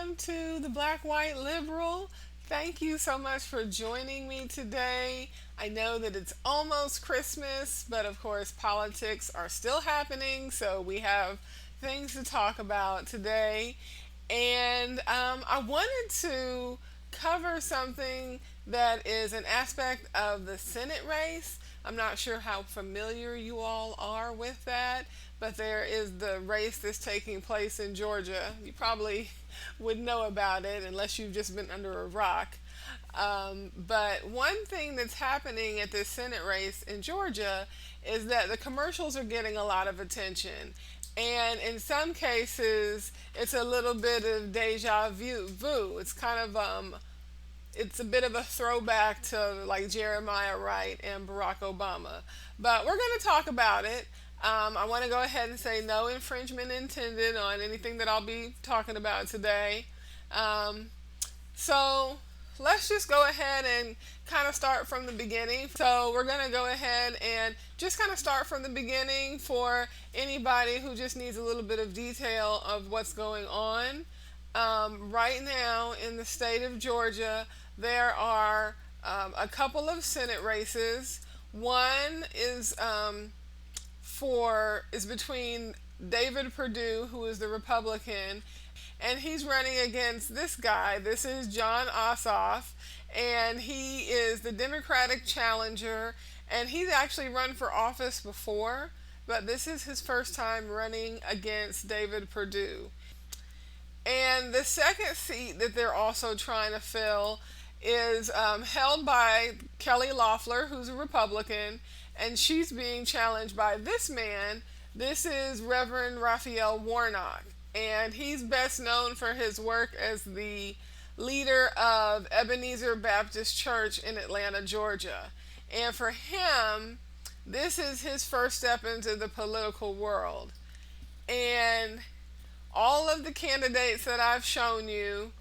welcome to the Black White Liberal. Thank you so much for joining me today. I know that it's almost Christmas, but of course, politics are still happening, so we have things to talk about today. And I wanted to cover something that is an aspect of the Senate race. I'm not sure how familiar you all are with that, but there is the race that's taking place in Georgia. You probably would know about it unless you've just been under a rock. But one thing that's happening at this Senate race in Georgia is that the commercials are getting a lot of attention. And in some cases, it's a little bit of deja vu. It's a bit of a throwback to like Jeremiah Wright and Barack Obama. But we're going to talk about it. I want to go ahead and say no infringement intended on anything that I'll be talking about today. Um, so let's just go ahead and kind of start from the beginning. So we're going to go ahead and just kind of start from the beginning for anybody who just needs a little bit of detail of what's going on. Right now in the state of Georgia, there are a couple of Senate races. One is between David Perdue, who is the Republican, and he's running against this guy. This is Jon Ossoff, and he is the Democratic challenger, and he's actually run for office before, but this is his first time running against David Perdue. And the second seat that they're also trying to fill is held by Kelly Loeffler, who's a Republican, and she's being challenged by this man. This is Reverend Raphael Warnock, and he's best known for his work as the leader of Ebenezer Baptist Church in Atlanta, Georgia. And for him, this is his first step into the political world. And all of the candidates that I've shown you,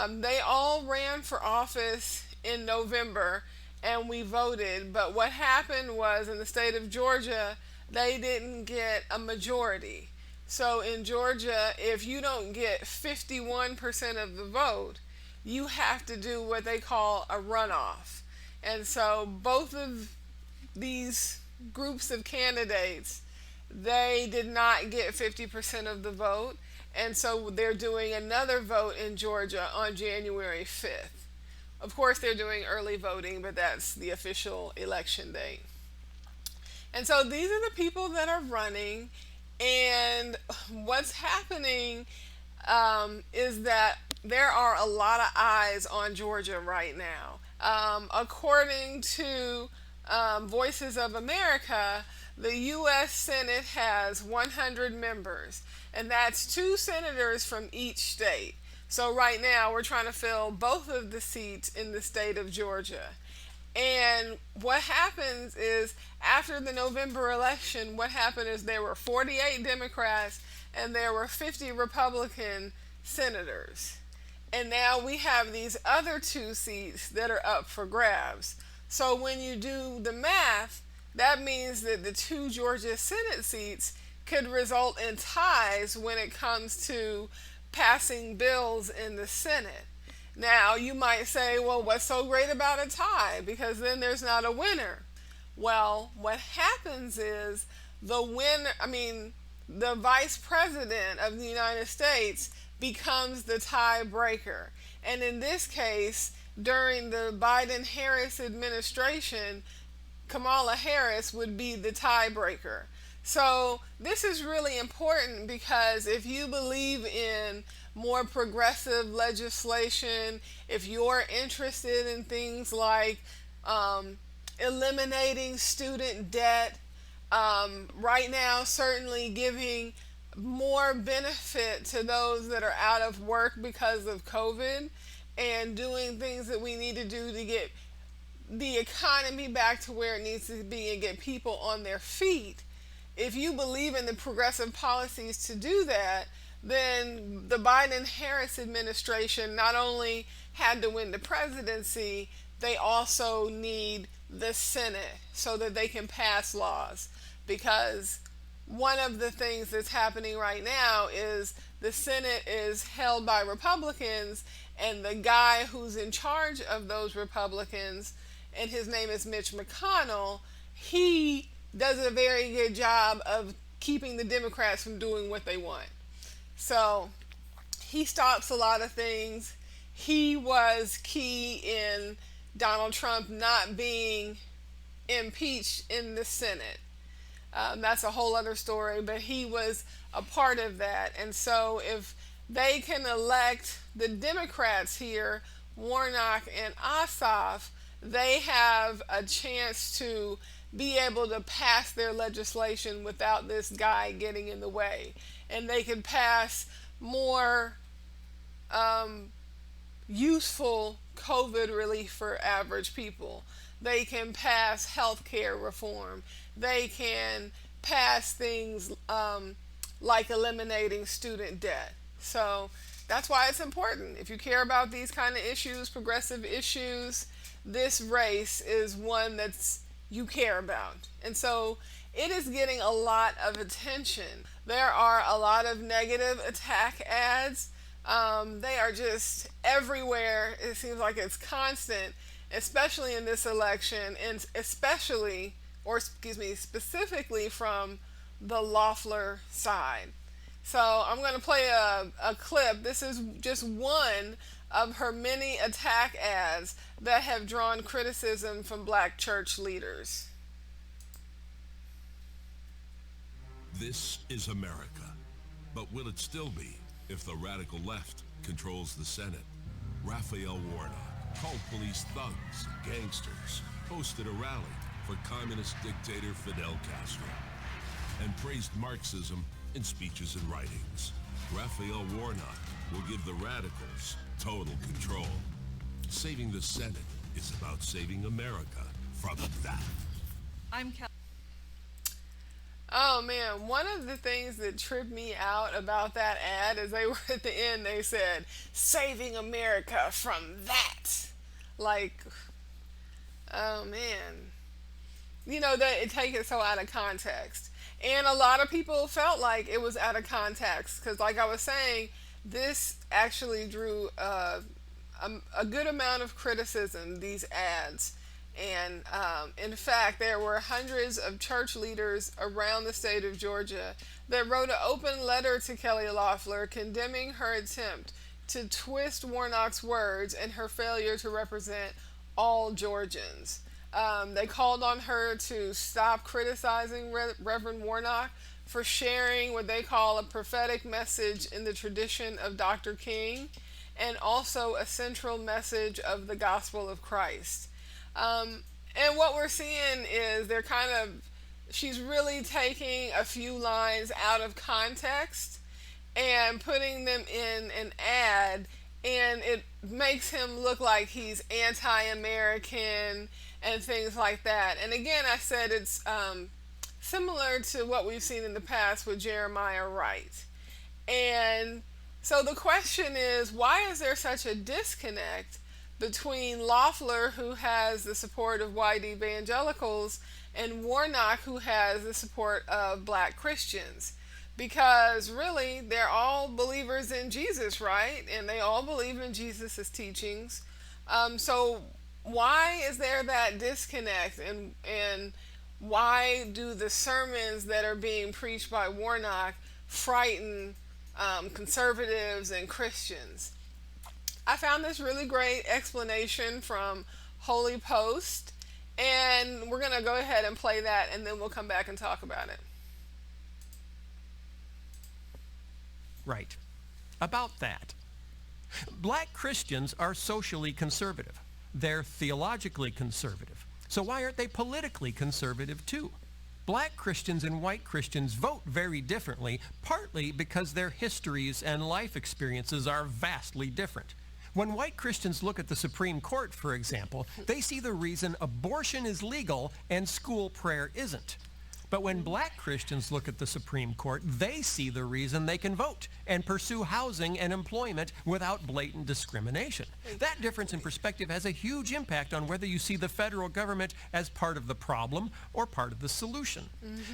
they all ran for office in November and we voted. But what happened was in the state of Georgia, they didn't get a majority. So in Georgia, if you don't get 51% of the vote, you have to do what they call a runoff. And so both of these groups of candidates, they did not get 50% of the vote. And so they're doing another vote in Georgia on January 5th. Of course, they're doing early voting, but that's the official election date. And so these are the people that are running. And what's happening is that there are a lot of eyes on Georgia right now. According to Voices of America, the U.S. Senate has 100 members, and that's two senators from each state. So right now we're trying to fill both of the seats in the state of Georgia. And what happens is after the November election, what happened is there were 48 Democrats and there were 50 Republican senators. And now we have these other two seats that are up for grabs. So when you do the math, that means that the two Georgia Senate seats could result in ties when it comes to passing bills in the Senate. Now, you might say, well, what's so great about a tie? Because then there's not a winner. Well, what happens is the vice president of the United States becomes the tiebreaker. And in this case, during the Biden-Harris administration, Kamala Harris would be the tiebreaker. So this is really important because if you believe in more progressive legislation, if you're interested in things like eliminating student debt, right now certainly giving more benefit to those that are out of work because of COVID, and doing things that we need to do to get the economy back to where it needs to be and get people on their feet. If you believe in the progressive policies to do that, then the Biden-Harris administration not only had to win the presidency, they also need the Senate so that they can pass laws. Because one of the things that's happening right now is the Senate is held by Republicans, and the guy who's in charge of those Republicans, and his name is Mitch McConnell, he does a very good job of keeping the Democrats from doing what they want. So he stops a lot of things. He was key in Donald Trump not being impeached in the Senate. That's a whole other story, but he was a part of that. And so if they can elect the Democrats here, Warnock and Ossoff, they have a chance to be able to pass their legislation without this guy getting in the way. And they can pass more useful COVID relief for average people. They can pass health care reform. They can pass things like eliminating student debt. So that's why it's important. If you care about these kind of issues, progressive issues, this race is one that's you care about. And so it is getting a lot of attention. There are a lot of negative attack ads. They are just everywhere. It seems like it's constant, especially in this election, and specifically from the Loeffler side. So I'm going to play a clip. This is just one of her many attack ads that have drawn criticism from black church leaders. This is America. But will it still be if the radical left controls the Senate? Raphael Warnock called police thugs, gangsters, hosted a rally for communist dictator Fidel Castro, and praised Marxism in speeches and writings. Raphael Warnock will give the radicals total control. Saving the Senate is about saving America from that. I'm Kelly. Oh man, one of the things that tripped me out about that ad is they were at the end, they said, saving America from that. Like, oh man. You know, that it take it so out of context. And a lot of people felt like it was out of context because, like I was saying, this actually drew a good amount of criticism, these ads. And in fact, there were hundreds of church leaders around the state of Georgia that wrote an open letter to Kelly Loeffler condemning her attempt to twist Warnock's words and her failure to represent all Georgians. They called on her to stop criticizing Reverend Warnock for sharing what they call a prophetic message in the tradition of Dr. King, and also a central message of the gospel of Christ. And what we're seeing is she's really taking a few lines out of context and putting them in an ad, and it makes him look like he's anti-American and things like that. And again, I said it's similar to what we've seen in the past with Jeremiah Wright. And so the question is, why is there such a disconnect between Loeffler, who has the support of white evangelicals, and Warnock, who has the support of black Christians? Because really, they're all believers in Jesus, right? And they all believe in Jesus' teachings. So why is there that disconnect? And why do the sermons that are being preached by Warnock frighten conservatives and Christians? I found this really great explanation from Holy Post, and we're going to go ahead and play that, and then we'll come back and talk about it. Right. About that. Black Christians are socially conservative. They're theologically conservative. So why aren't they politically conservative too? Black Christians and white Christians vote very differently, partly because their histories and life experiences are vastly different. When white Christians look at the Supreme Court, for example, they see the reason abortion is legal and school prayer isn't. But when black Christians look at the Supreme Court, they see the reason they can vote and pursue housing and employment without blatant discrimination. That difference in perspective has a huge impact on whether you see the federal government as part of the problem or part of the solution.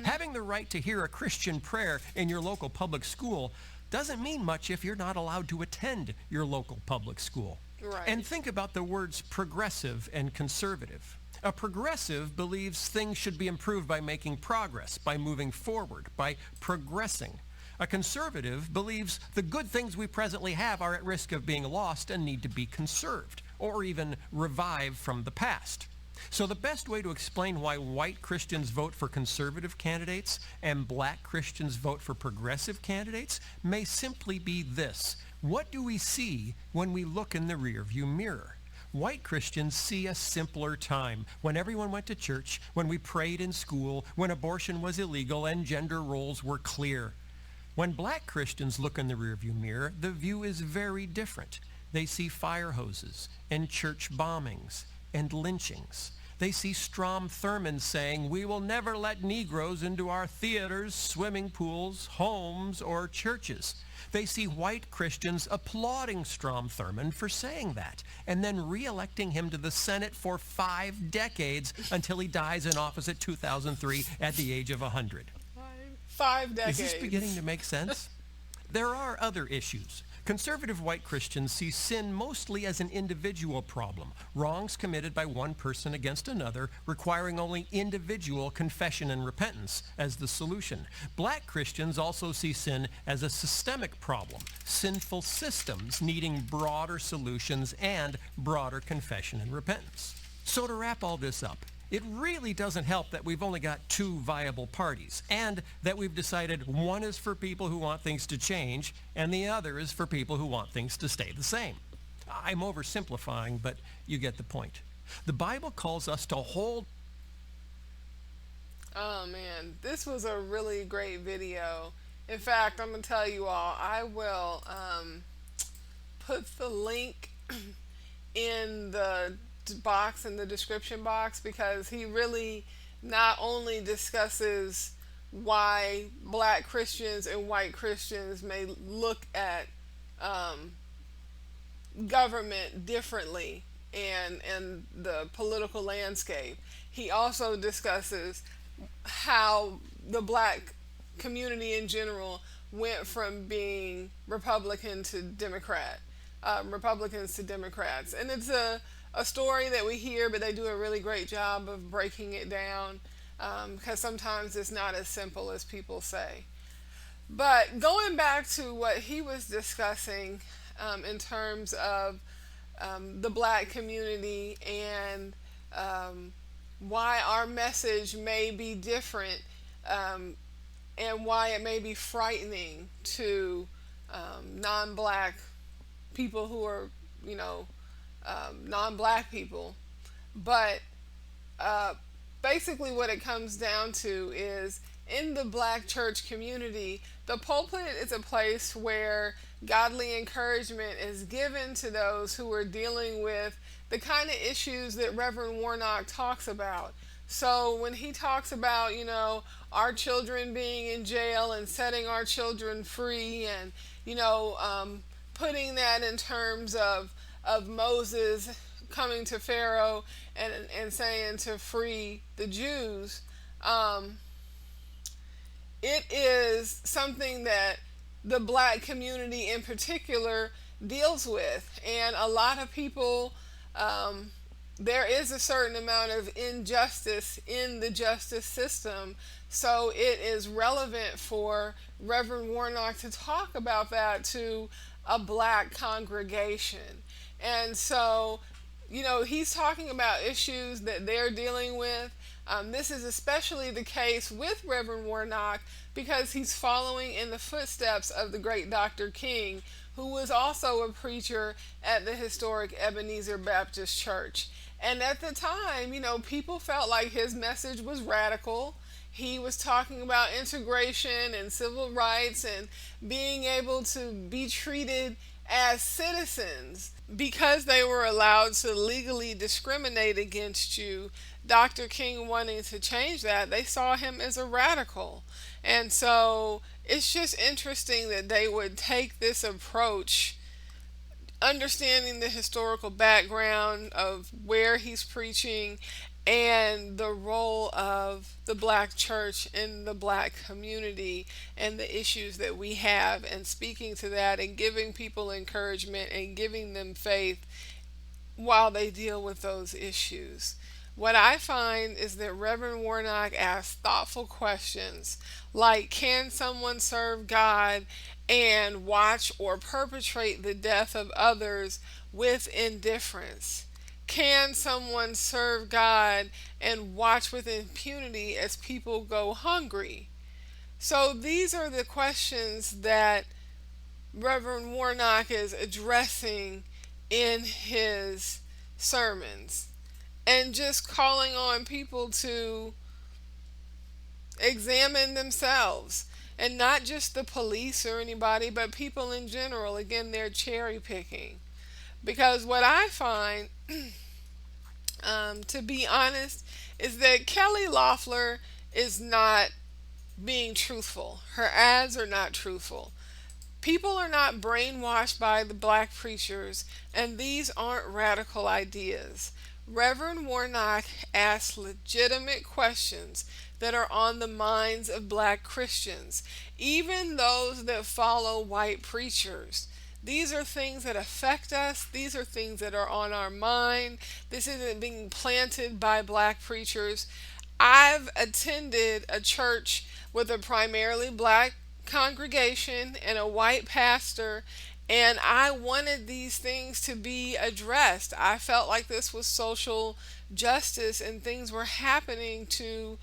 Having the right to hear a Christian prayer in your local public school doesn't mean much if you're not allowed to attend your local public school. Right. And think about the words progressive and conservative. A progressive believes things should be improved by making progress, by moving forward, by progressing. A conservative believes the good things we presently have are at risk of being lost and need to be conserved, or even revived from the past. So the best way to explain why white Christians vote for conservative candidates and black Christians vote for progressive candidates may simply be this. What do we see when we look in the rearview mirror? White Christians see a simpler time, when everyone went to church, when we prayed in school, when abortion was illegal and gender roles were clear. When black Christians look in the rearview mirror, the view is very different. They see fire hoses and church bombings and lynchings. They see Strom Thurmond saying, "We will never let Negroes into our theaters, swimming pools, homes, or churches." They see white Christians applauding Strom Thurmond for saying that, and then re-electing him to the Senate for 5 decades until he dies in office at 2003 at the age of 100. 5 decades. Is this beginning to make sense? There are other issues. Conservative white Christians see sin mostly as an individual problem, wrongs committed by one person against another, requiring only individual confession and repentance as the solution. Black Christians also see sin as a systemic problem, sinful systems needing broader solutions and broader confession and repentance. So to wrap all this up, it really doesn't help that we've only got 2 viable parties, and that we've decided one is for people who want things to change, and the other is for people who want things to stay the same. I'm oversimplifying, but you get the point. The Bible calls us to hold... Oh man, this was a really great video. In fact, I'm going to tell you all, I will put the link in the box, in the description box, because he really not only discusses why black Christians and white Christians may look at government differently and the political landscape. He also discusses how the black community in general went from being Republicans to Democrats, and it's a story that we hear, but they do a really great job of breaking it down, because sometimes it's not as simple as people say. But going back to what he was discussing in terms of the black community and why our message may be different, and why it may be frightening to non-black people who are, non-black people. But basically what it comes down to is, in the black church community, the pulpit is a place where godly encouragement is given to those who are dealing with the kind of issues that Reverend Warnock talks about. So when he talks about, our children being in jail and setting our children free, and, putting that in terms of Moses coming to Pharaoh and saying to free the Jews, it is something that the black community in particular deals with. And a lot of people, there is a certain amount of injustice in the justice system. So it is relevant for Reverend Warnock to talk about that to a black congregation. And so, he's talking about issues that they're dealing with. This is especially the case with Reverend Warnock because he's following in the footsteps of the great Dr. King, who was also a preacher at the historic Ebenezer Baptist Church. And at the time, people felt like his message was radical. He was talking about integration and civil rights and being able to be treated as citizens, because they were allowed to legally discriminate against you, Dr. King wanting to change that, they saw him as a radical. And so it's just interesting that they would take this approach, understanding the historical background of where he's preaching and the role of the black church in the black community and the issues that we have, and speaking to that and giving people encouragement and giving them faith while they deal with those issues. What I find is that Reverend Warnock asks thoughtful questions like, can someone serve God and watch or perpetrate the death of others with indifference? Can someone serve God and watch with impunity as people go hungry? So these are the questions that Reverend Warnock is addressing in his sermons, and just calling on people to examine themselves, and not just the police or anybody, but people in general. Again, they're cherry picking. Because what I find, to be honest, is that Kelly Loeffler is not being truthful. Her ads are not truthful. People are not brainwashed by the black preachers, and these aren't radical ideas. Reverend Warnock asks legitimate questions that are on the minds of black Christians, even those that follow white preachers. These are things that affect us. These are things that are on our mind. This isn't being planted by black preachers. I've attended a church with a primarily black congregation and a white pastor, and I wanted these things to be addressed. I felt like this was social justice, and things were happening to,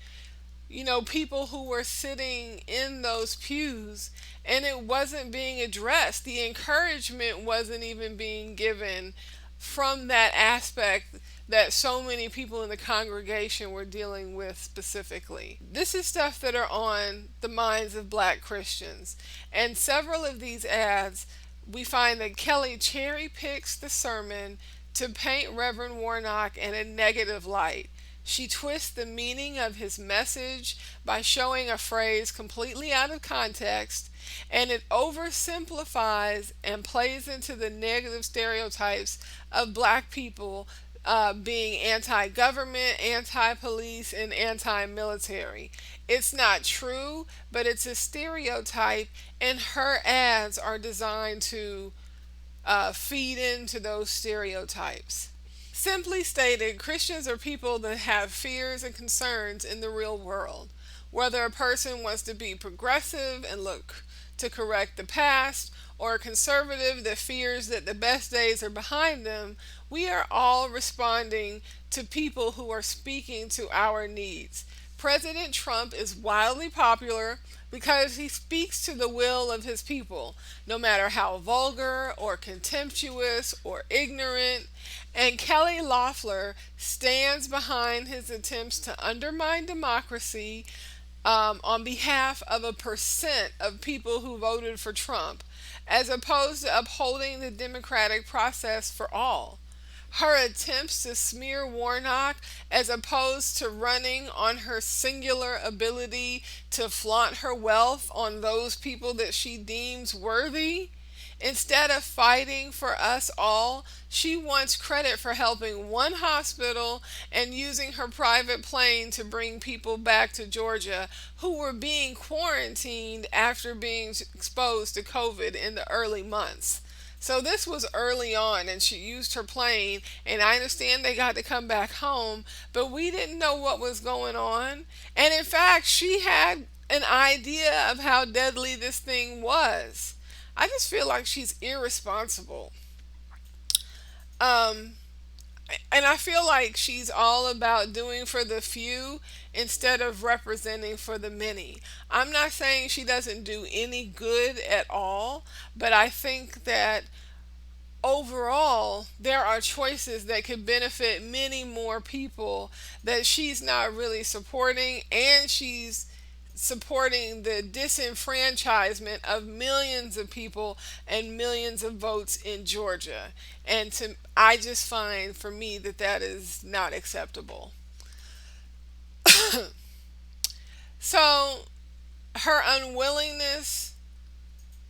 people who were sitting in those pews, and it wasn't being addressed. The encouragement wasn't even being given from that aspect that so many people in the congregation were dealing with specifically. This is stuff that are on the minds of black Christians. And several of these ads, we find that Kelly cherry picks the sermon to paint Reverend Warnock in a negative light. She twists the meaning of his message by showing a phrase completely out of context, and it oversimplifies and plays into the negative stereotypes of black people being anti-government, anti-police, and anti-military. It's not true, but it's a stereotype, and her ads are designed to feed into those stereotypes. Simply stated, Christians are people that have fears and concerns in the real world. Whether a person wants to be progressive and look to correct the past, or a conservative that fears that the best days are behind them, we are all responding to people who are speaking to our needs. President Trump is wildly popular because he speaks to the will of his people, no matter how vulgar or contemptuous or ignorant. And Kelly Loeffler stands behind his attempts to undermine democracy on behalf of a percent of people who voted for Trump, as opposed to upholding the democratic process for all. Her attempts to smear Warnock, as opposed to running on her singular ability to flaunt her wealth on those people that she deems worthy. Instead of fighting for us all, she wants credit for helping one hospital and using her private plane to bring people back to Georgia who were being quarantined after being exposed to COVID in the early months. So this was early on, and she used her plane, and I understand they got to come back home, but we didn't know what was going on. And in fact, she had an idea of how deadly this thing was. I just feel like she's irresponsible. And I feel like she's all about doing for the few instead of representing for the many. I'm not saying she doesn't do any good at all, but I think that overall there are choices that could benefit many more people that she's not really supporting, and she's supporting the disenfranchisement of millions of people and millions of votes in Georgia. And I just find for me that that is not acceptable. So her unwillingness,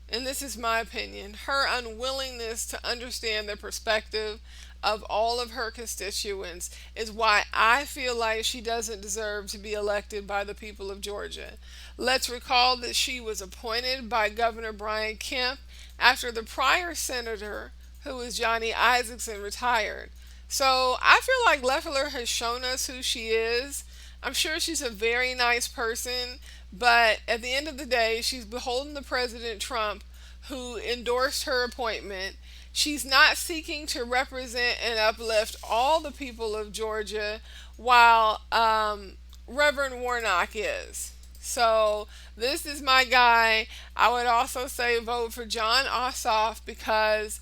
and this is my opinion, her unwillingness to understand the perspective of all of her constituents is why I feel like she doesn't deserve to be elected by the people of Georgia. Let's recall that she was appointed by Governor Brian Kemp after the prior senator, who was Johnny Isakson, retired. So I feel like Loeffler has shown us who she is. I'm sure she's a very nice person, but at the end of the day, she's beholden to President Trump, who endorsed her appointment. She's not seeking to represent and uplift all the people of Georgia, while Reverend Warnock is. So this is my guy. I would also say vote for Jon Ossoff because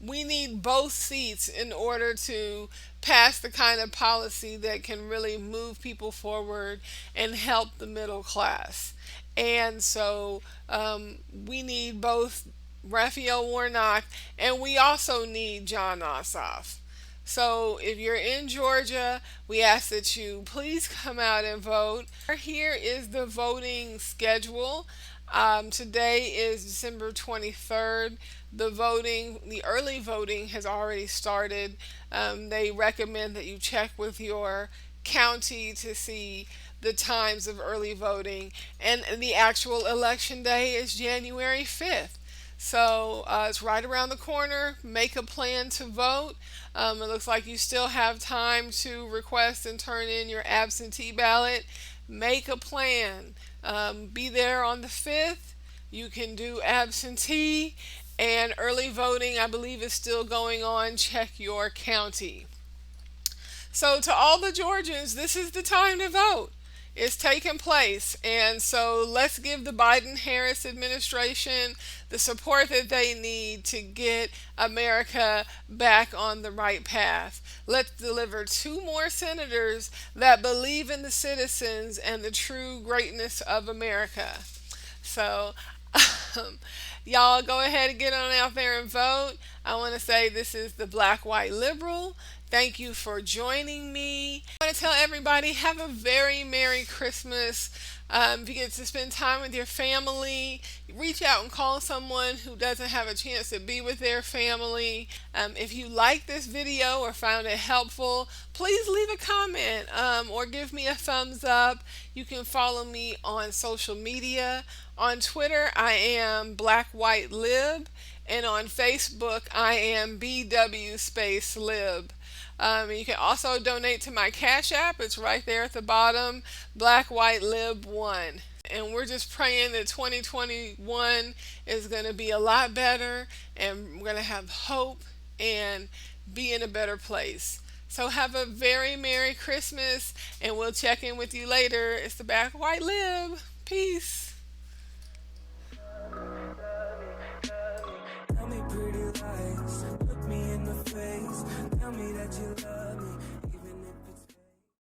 we need both seats in order to pass the kind of policy that can really move people forward and help the middle class. And so we need both Raphael Warnock, and we also need Jon Ossoff. So if you're in Georgia, we ask that you please come out and vote. Here is the voting schedule. Today is December 23rd. The early voting has already started. They recommend that you check with your county to see the times of early voting. And the actual election day is January 5th. So it's right around the corner. Make a plan to vote. It looks like you still have time to request and turn in your absentee ballot. Make a plan. Be there on the 5th. You can do absentee, and early voting, I believe, is still going on. Check your county. So to all the Georgians, this is the time to vote. It's taking place, and so let's give the Biden-Harris administration the support that they need to get America back on the right path. Let's deliver 2 more senators that believe in the citizens and the true greatness of America. So y'all go ahead and get on out there and vote. I want to say this is the Black White Liberal. Thank you for joining me. I want to tell everybody, have a very Merry Christmas. If you get to spend time with your family, reach out and call someone who doesn't have a chance to be with their family. If you like this video or found it helpful, please leave a comment or give me a thumbs up. You can follow me on social media. On Twitter, I am Black White Lib, and on Facebook, I am BW Space Lib. You can also donate to my Cash App. It's right there at the bottom, Black White Lib 1. And we're just praying that 2021 is going to be a lot better, and we're going to have hope and be in a better place. So have a very Merry Christmas, and we'll check in with you later. It's the Black White Lib. Peace.